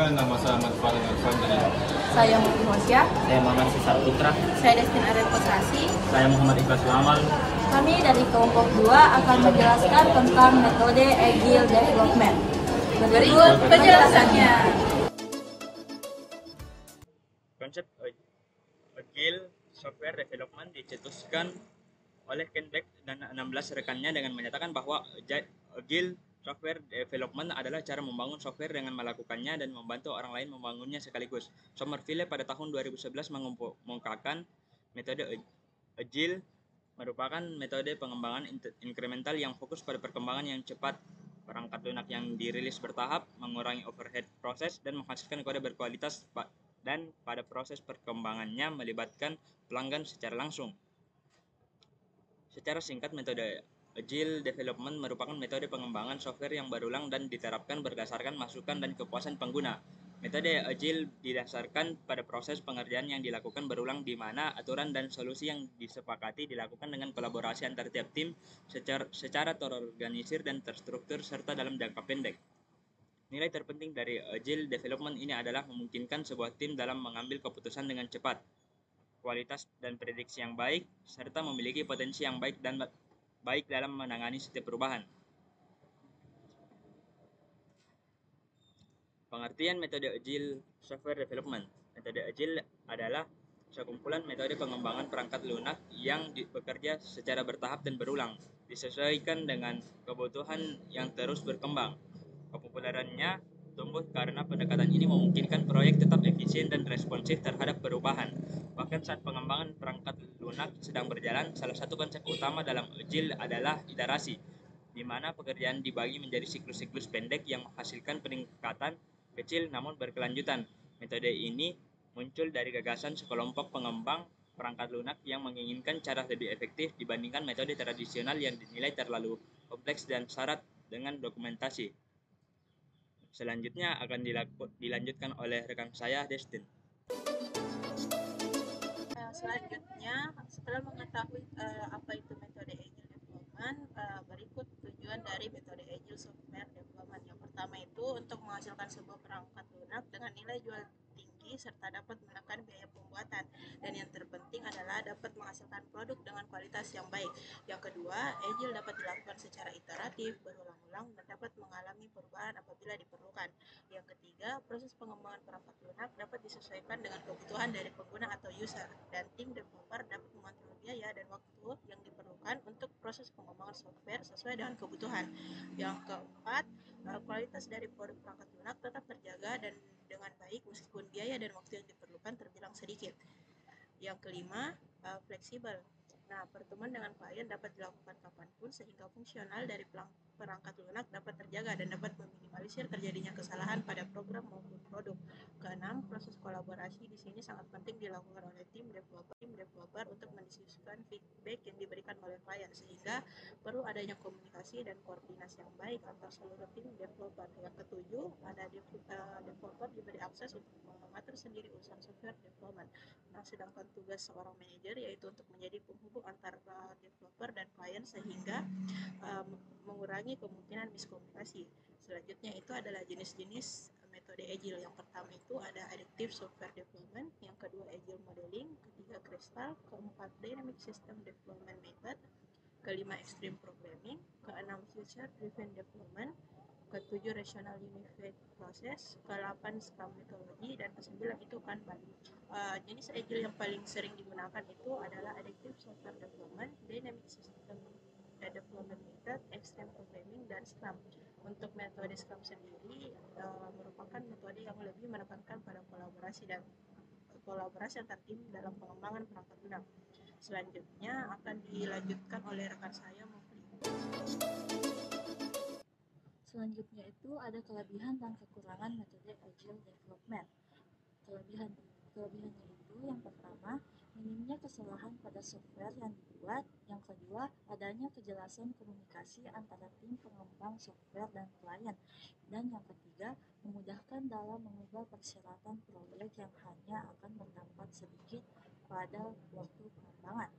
Perkenalkan, nama saya Ahmad Fadil Alfandri. Saya Muti Hosya. Saya Muhammad Sisar Putra. Saya Destin Ariel Putrasi. Saya Muhammad Ikhlas Lamal. Kami dari kelompok 2 akan menjelaskan tentang metode Agile Development. Berikut penjelasannya. Konsep Agile Software Development dicetuskan oleh Ken Beck dan 16 rekannya dengan menyatakan bahwa Agile Software Development adalah cara membangun software dengan melakukannya dan membantu orang lain membangunnya sekaligus. Somerville pada tahun 2011 mengungkapkan metode Agile merupakan metode pengembangan inkremental yang fokus pada perkembangan yang cepat. Perangkat lunak yang dirilis bertahap, mengurangi overhead proses, dan menghasilkan kode berkualitas, dan pada proses perkembangannya melibatkan pelanggan secara langsung. Secara singkat, metode Agile Development merupakan metode pengembangan software yang berulang dan diterapkan berdasarkan masukan dan kepuasan pengguna. Metode Agile didasarkan pada proses pengerjaan yang dilakukan berulang di mana aturan dan solusi yang disepakati dilakukan dengan kolaborasi antar tiap tim secara terorganisir dan terstruktur serta dalam jangka pendek. Nilai terpenting dari Agile Development ini adalah memungkinkan sebuah tim dalam mengambil keputusan dengan cepat, kualitas dan prediksi yang baik, serta memiliki potensi yang baik dalam menangani setiap perubahan. Pengertian metode Agile Software Development. Metode Agile adalah sekumpulan metode pengembangan perangkat lunak yang bekerja secara bertahap dan berulang, disesuaikan dengan kebutuhan yang terus berkembang. Populerannya tumbuh karena pendekatan ini memungkinkan proyek tetap efisien dan responsif terhadap perubahan. Bahkan saat pengembangan perangkat lunak sedang berjalan, salah satu konsep utama dalam Agile adalah iterasi, di mana pekerjaan dibagi menjadi siklus-siklus pendek yang menghasilkan peningkatan kecil namun berkelanjutan. Metode ini muncul dari gagasan sekelompok pengembang perangkat lunak yang menginginkan cara lebih efektif dibandingkan metode tradisional yang dinilai terlalu kompleks dan syarat dengan dokumentasi. Selanjutnya akan dilanjutkan oleh rekan saya, Destin. Selanjutnya, setelah mengetahui apa itu metode Agile Development, berikut tujuan dari metode Agile Software Development. Yang pertama itu untuk menghasilkan sebuah perangkat lunak dengan nilai jual tinggi serta dapat menekan biaya pembuatan. Dan yang terpenting adalah dapat menghasilkan produk dengan kualitas yang baik. Yang kedua, Agile dapat dilakukan secara iteratif, berulang-ulang, dan dapat mengalami perubahan apabila diperlukan. Yang ketiga, proses pengembangan perangkat lunak dapat disesuaikan dengan kebutuhan dari pengguna atau user, dan tim developer dapat mengontrol biaya dan waktu yang diperlukan untuk proses pengembangan software sesuai dengan kebutuhan. Yang keempat, kualitas dari produk perangkat lunak tetap terjaga dan dengan baik meskipun biaya dan waktu yang diperlukan terbilang sedikit. Yang kelima, fleksibel. Nah, pertemuan dengan klien dapat dilakukan kapanpun sehingga fungsional dari perangkat lunak dapat terjaga dan dapat meminimalisir terjadinya kesalahan pada program maupun produk. Keenam, proses kolaborasi di sini sangat penting dilakukan oleh tim developer untuk mendiskusikan feedback yang diberikan oleh klien sehingga perlu adanya komunikasi dan koordinasi yang baik antar seluruh tim developer. Yang ketujuh, ada developer diberi akses untuk mengatur sendiri urusan software development. Nah, sedangkan tugas seorang manajer yaitu untuk menjadi penghubung antara developer dan klien sehingga mengurangi kemungkinan miskomunikasi. Selanjutnya itu adalah jenis-jenis metode Agile. Yang pertama itu ada Adaptive Software Development, yang kedua Agile Modeling, ketiga Crystal, keempat Dynamic System Development Method, kelima Extreme Programming, keenam Future Driven Development, ketujuh Rational Unified Process, ke-8 Scrum Methodology, dan ke-9 itu Kanban. Jenis Agile yang paling sering digunakan itu adalah Adaptive Software Development, Dynamic System Development Method, Extreme Programming, dan Scrum. Untuk metode Scrum sendiri merupakan metode yang lebih menekankan pada kolaborasi antar tim dalam pengembangan perangkat lunak. Selanjutnya akan dilanjutkan oleh rekan saya, Mufli. Selanjutnya itu ada kelebihan dan kekurangan metode Agile Development. Kelebihannya itu yang pertama, minimnya kesalahan pada software yang dibuat. Yang kedua, adanya kejelasan komunikasi antara tim pengembang software dan klien. Dan yang ketiga, memudahkan dalam mengubah persyaratan proyek yang hanya akan berdampak sedikit pada waktu pengembangan.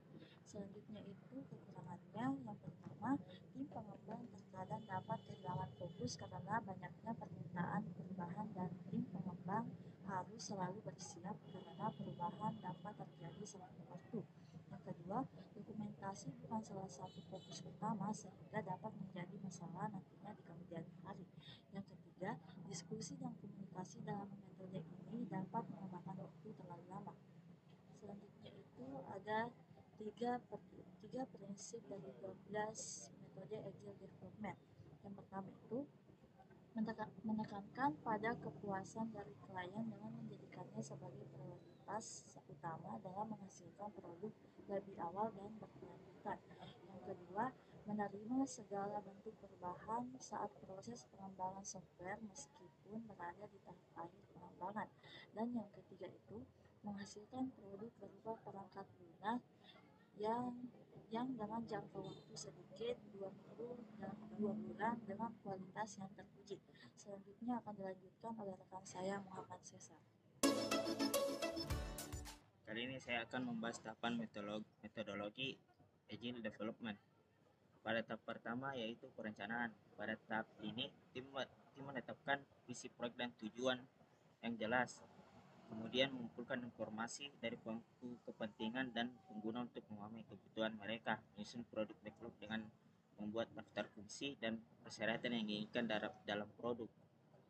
Selanjutnya itu kekurangannya, yang pertama, tim pengembang terkadang dapat kehilangan fokus karena banyaknya permintaan perubahan dan tim pengembang harus selalu bersiap karena perubahan dapat terjadi sewaktu-waktu. Yang kedua, dokumentasi bukan salah satu fokus utama sehingga dapat menjadi masalah nantinya di kemudian hari. Yang ketiga, diskusi dan komunikasi dalam metode ini dapat memakan waktu terlalu lama. Selanjutnya itu ada tiga prinsip dari 12 metode Agile Development. Yang pertama itu menekankan pada kepuasan dari klien dengan menjadikannya sebagai prioritas utama dalam menghasilkan produk lebih awal dan berkelanjutan. Yang kedua, menerima segala bentuk perubahan saat proses pengembangan software meskipun berada di tahap akhir pengembangan. Dan yang ketiga itu menghasilkan produk berupa perangkat lunak yang dengan jangka waktu sedikit 2 minggu dan 2 bulan dengan kualitas yang terpuji. Selanjutnya akan dilanjutkan oleh rekan saya Muhammad Cesar. Kali ini saya akan membahas tahapan metodologi Agile Development. Pada tahap pertama yaitu perencanaan. Pada tahap ini tim menetapkan visi proyek dan tujuan yang jelas. Kemudian mengumpulkan informasi dari pemangku kepentingan dan pengguna untuk memahami kebutuhan mereka, menyusun produk backlog dengan membuat daftar fungsi dan persyaratan yang diinginkan dalam produk.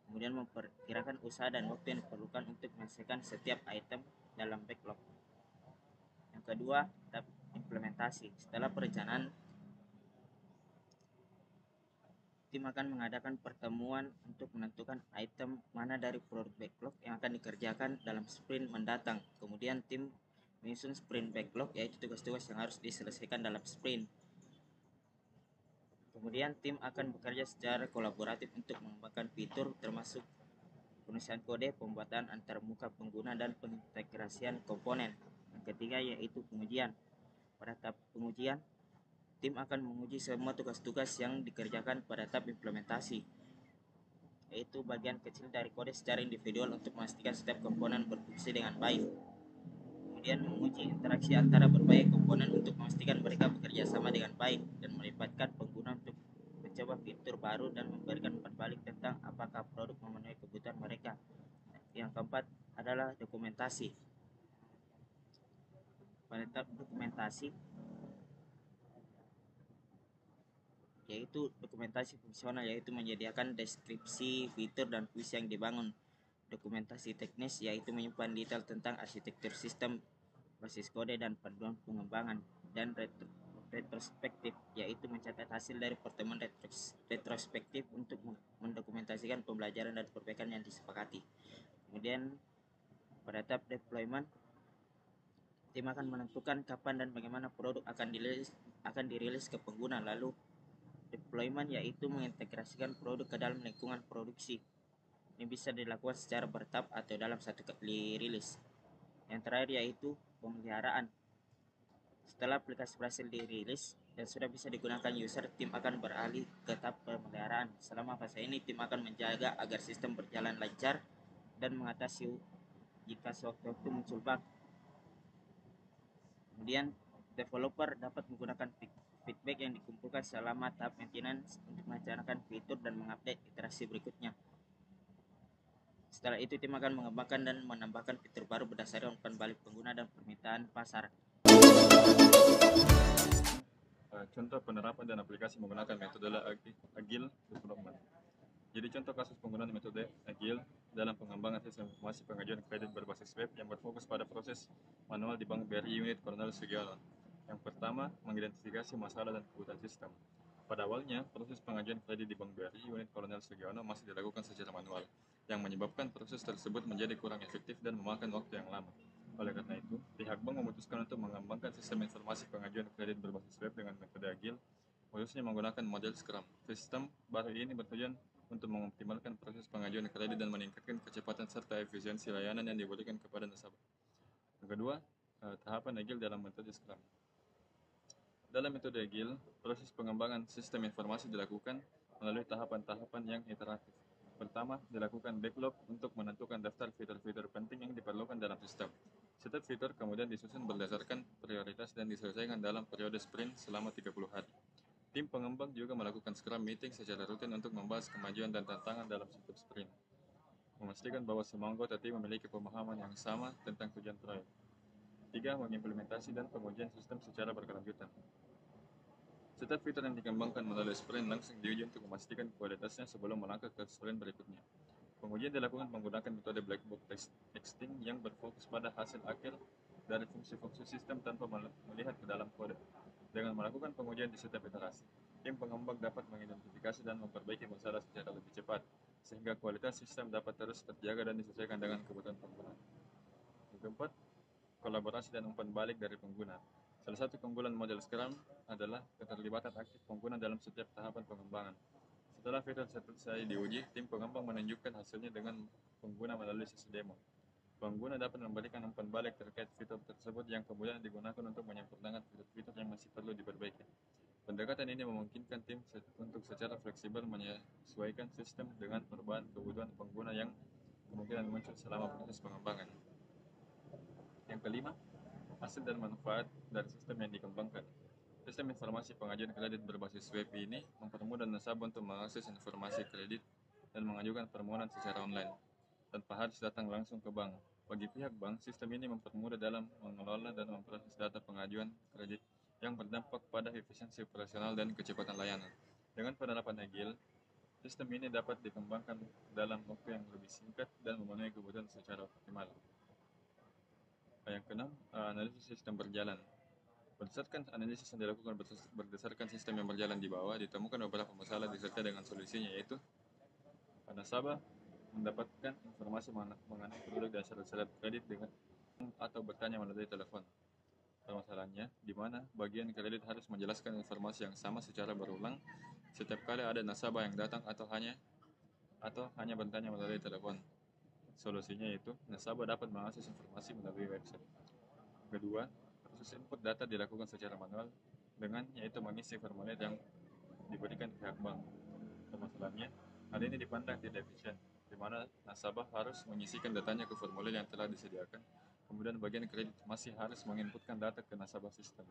Kemudian memperkirakan usaha dan waktu yang diperlukan untuk menyelesaikan setiap item dalam backlog. Yang kedua, tahap implementasi. Setelah perencanaan, tim akan mengadakan pertemuan untuk menentukan item mana dari produk backlog yang akan dikerjakan dalam sprint mendatang. Kemudian tim menyusun sprint backlog, yaitu tugas-tugas yang harus diselesaikan dalam sprint. Kemudian tim akan bekerja secara kolaboratif untuk mengembangkan fitur termasuk penulisan kode, pembuatan antarmuka pengguna, dan pengintegrasian komponen. Yang ketiga yaitu pengujian. Pada tahap pengujian, tim akan menguji semua tugas-tugas yang dikerjakan pada tahap implementasi, yaitu bagian kecil dari kode secara individual untuk memastikan setiap komponen berfungsi dengan baik. Kemudian menguji interaksi antara berbagai komponen untuk memastikan mereka bekerja sama dengan baik dan melibatkan pengguna untuk mencoba fitur baru dan memberikan umpan balik tentang apakah produk memenuhi kebutuhan mereka. Yang keempat adalah dokumentasi. Pada tahap dokumentasi, yaitu dokumentasi fungsional, yaitu menyediakan deskripsi fitur dan fungsi yang dibangun. Dokumentasi teknis yaitu menyimpan detail tentang arsitektur sistem, basis kode, dan panduan pengembangan. Dan retrospektif yaitu mencatat hasil dari pertemuan retrospektif untuk mendokumentasikan pembelajaran dan perbaikan yang disepakati. Kemudian pada tahap deployment, tim akan menentukan kapan dan bagaimana produk akan dirilis ke pengguna. Lalu deployment yaitu mengintegrasikan produk ke dalam lingkungan produksi. Ini bisa dilakukan secara bertahap atau dalam satu kali rilis. Yang terakhir yaitu pemeliharaan. Setelah aplikasi berhasil dirilis dan sudah bisa digunakan user, tim akan beralih ke tahap pemeliharaan. Selama fase ini, tim akan menjaga agar sistem berjalan lancar dan mengatasi jika sewaktu-waktu muncul bug. Kemudian developer dapat menggunakan feedback yang dikumpulkan selama tahap maintenance untuk merencanakan fitur dan mengupdate iterasi berikutnya. Setelah itu tim akan mengembangkan dan menambahkan fitur baru berdasarkan umpan balik pengguna dan permintaan pasar. Contoh penerapan dan aplikasi menggunakan metode Agile Development. Jadi contoh kasus penggunaan metode Agile dalam pengembangan sistem informasi pengajuan kredit berbasis web yang berfokus pada proses manual di Bank BRI Unit Kolonel Sugiono. Yang pertama, mengidentifikasi masalah dan kebutuhan sistem. Pada awalnya, proses pengajuan kredit di Bank BRI Unit Kolonel Sugiono masih dilakukan secara manual, yang menyebabkan proses tersebut menjadi kurang efektif dan memakan waktu yang lama. Oleh karena itu, pihak bank memutuskan untuk mengembangkan sistem informasi pengajuan kredit berbasis web dengan metode Agile, khususnya menggunakan model Scrum. Sistem baru ini bertujuan untuk mengoptimalkan proses pengajuan kredit dan meningkatkan kecepatan serta efisiensi layanan yang diberikan kepada nasabah. Yang kedua, tahapan Agile dalam metode Scrum. Dalam metode Agile, proses pengembangan sistem informasi dilakukan melalui tahapan-tahapan yang iteratif. Pertama, dilakukan backlog untuk menentukan daftar fitur-fitur penting yang diperlukan dalam sistem. Setiap fitur kemudian disusun berdasarkan prioritas dan diselesaikan dalam periode sprint selama 30 hari. Tim pengembang juga melakukan Scrum Meeting secara rutin untuk membahas kemajuan dan tantangan dalam setiap sprint. memastikan bahwa semua anggota tim memiliki pemahaman yang sama tentang tujuan proyek. 3. Mengimplementasi dan pengujian sistem secara berkelanjutan. Setiap fitur yang dikembangkan melalui sprint langsung diuji untuk memastikan kualitasnya sebelum melangkah ke sprint berikutnya. Pengujian dilakukan menggunakan metode black box testing yang berfokus pada hasil akhir dari fungsi-fungsi sistem tanpa melihat ke dalam kode. Dengan melakukan pengujian di setiap iterasi, tim pengembang dapat mengidentifikasi dan memperbaiki masalah secara lebih cepat, sehingga kualitas sistem dapat terus terjaga dan disesuaikan dengan kebutuhan pengguna. Yang keempat, kolaborasi dan umpan balik dari pengguna. Salah satu keunggulan model Scrum adalah keterlibatan aktif pengguna dalam setiap tahapan pengembangan. Setelah fitur selesai diuji, tim pengembang menunjukkan hasilnya dengan pengguna melalui sesi demo. Pengguna dapat memberikan umpan balik terkait fitur tersebut yang kemudian digunakan untuk menyempurnakan fitur-fitur yang masih perlu diperbaiki. Pendekatan ini memungkinkan tim untuk secara fleksibel menyesuaikan sistem dengan perubahan kebutuhan pengguna yang kemungkinan muncul selama proses pengembangan. Yang kelima, hasil dan manfaat dari sistem yang dikembangkan. Sistem informasi pengajuan kredit berbasis web ini mempermudah nasabah untuk mengakses informasi kredit dan mengajukan permohonan secara online, tanpa harus datang langsung ke bank. Bagi pihak bank, sistem ini mempermudah dalam mengelola dan memproses data pengajuan kredit yang berdampak pada efisiensi operasional dan kecepatan layanan. Dengan penerapan Agile, sistem ini dapat dikembangkan dalam waktu yang lebih singkat dan memenuhi kebutuhan secara optimal. Yang keenam, analisis sistem berjalan. Berdasarkan analisis yang dilakukan berdasarkan sistem yang berjalan di bawah, ditemukan beberapa masalah disertai dengan solusinya, yaitu nasabah mendapatkan informasi mengenai produk dan syarat-syarat kredit dengan atau bertanya melalui telepon. Permasalahannya di mana bagian kredit harus menjelaskan informasi yang sama secara berulang setiap kali ada nasabah yang datang atau hanya bertanya melalui telepon. Solusinya yaitu nasabah dapat mengakses informasi melalui website. Kedua, proses input data dilakukan secara manual dengan yaitu mengisi formulir yang diberikan pihak bank. Permasalahannya, hal ini dipandang tidak efisien, di mana nasabah harus mengisikan datanya ke formulir yang telah disediakan, kemudian bagian kredit masih harus menginputkan data ke nasabah sistem.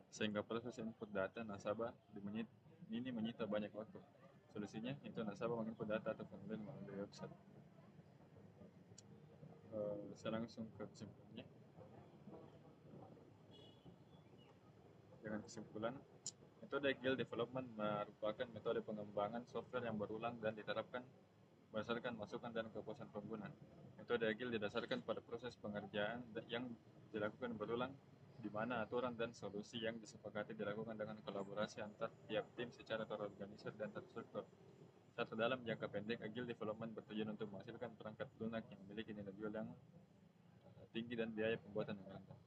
Sehingga proses input data nasabah ini menyita banyak waktu. Solusinya yaitu nasabah menginput data atau formulir melalui website. Saya langsung ke kesimpulannya. Dengan kesimpulan, metode Agile Development merupakan metode pengembangan software yang berulang dan diterapkan berdasarkan masukan dan kepuasan pengguna. Metode Agile didasarkan pada proses pengerjaan yang dilakukan berulang, di mana aturan dan solusi yang disepakati dilakukan dengan kolaborasi antar tiap tim secara terorganisir dan terstruktur. Dalam jangka pendek, Agile Development bertujuan untuk menghasilkan perangkat lunak yang memiliki nilai jual yang tinggi dan biaya pembuatan yang rendah.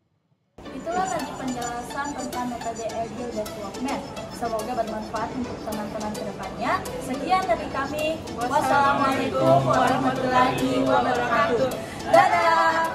Itulah tadi penjelasan tentang metode Agile Development. Semoga bermanfaat untuk teman-teman ke depannya. Sekian dari kami. Wassalamualaikum warahmatullahi wabarakatuh. Dadah!